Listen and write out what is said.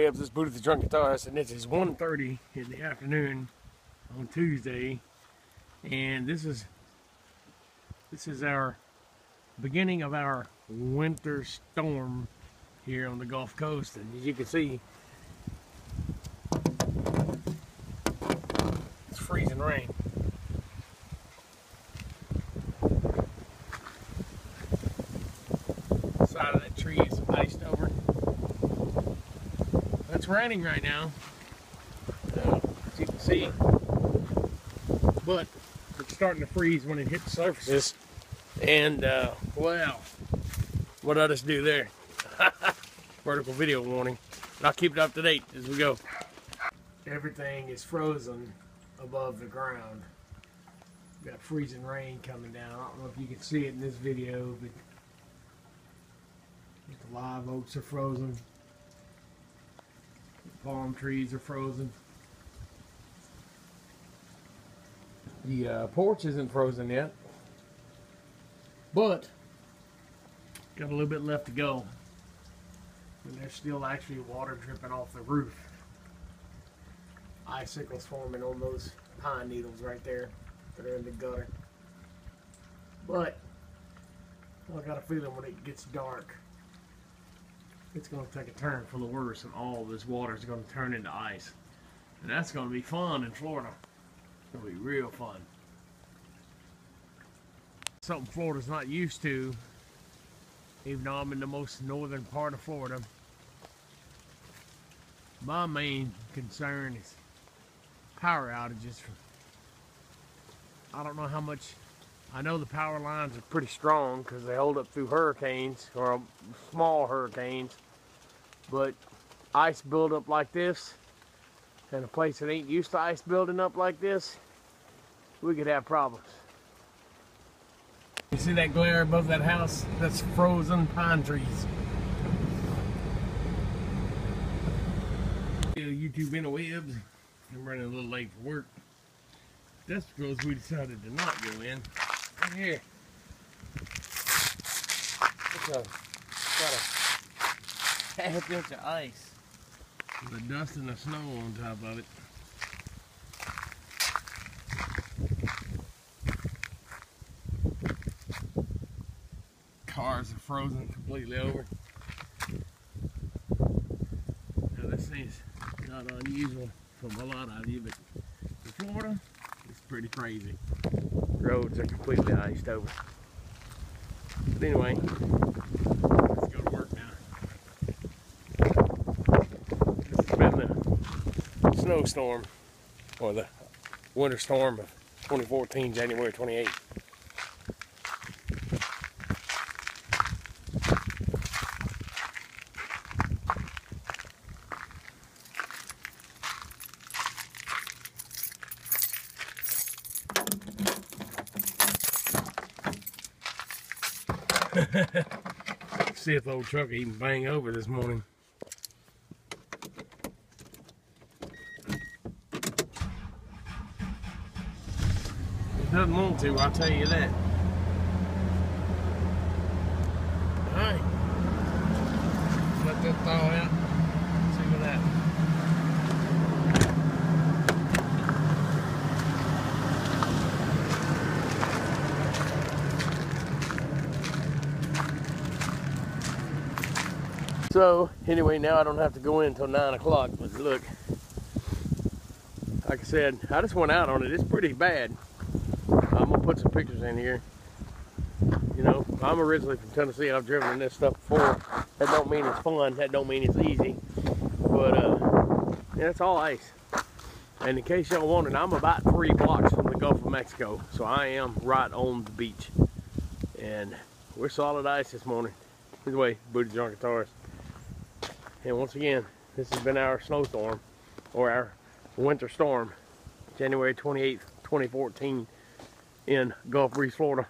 Webs. This is Booty the Drunk Guitarist, and this is 1:30 in the afternoon on Tuesday, and this is our beginning of our winter storm here on the Gulf Coast. And as you can see, it's freezing rain. The side of that tree is iced over. It's raining right now, as you can see, but it's starting to freeze when it hits the surfaces. And well, what did I just do there? Vertical video warning. And I'll keep it up to date as we go. Everything is frozen above the ground. We've got freezing rain coming down. I don't know if you can see it in this video, but the live oaks are frozen. Palm trees are frozen. The porch isn't frozen yet, but got a little bit left to go. And there's still actually water dripping off the roof. Icicles forming on those pine needles right there that are in the gutter. But I got a feeling when it gets dark, it's going to take a turn for the worse, and all this water is going to turn into ice. And that's going to be fun in Florida. It's going to be real fun. Something Florida's not used to, even though I'm in the most northern part of Florida. My main concern is power outages. I don't know how much. I know the power lines are pretty strong because they hold up through hurricanes or small hurricanes. But ice buildup like this, and a place that ain't used to ice building up like this, we could have problems. You see that glare above that house? That's frozen pine trees. YouTube interwebs. I'm running a little late for work. That's because we decided to not go in. Right here. It's got a half inch of ice. The dust and the snow on top of it. Cars are frozen completely over. Now this is not unusual from a lot of you, but in Florida, it's pretty crazy. Roads are completely iced over. But anyway, let's go to work now. This has been the snowstorm, or the winter storm of 2014, January 28th. See if the old truck even bang over this morning. It doesn't want to, I'll tell you that. Alright. Let that thaw out. See what happens. So anyway, now I don't have to go in until 9 o'clock, but look, like I said, I just went out on it. It's pretty bad. I'm gonna put some pictures in here. You know, I'm originally from Tennessee. I've driven in this stuff before. That don't mean it's fun. That don't mean it's easy. But yeah, it's all ice. And in case y'all wondering, I'm about 3 blocks from the Gulf of Mexico, so I am right on the beach. And we're solid ice this morning. Anyway, Booty the Drunk Guitarist. And once again, this has been our snowstorm, or our winter storm, January 28th, 2014, in Gulf Breeze, Florida.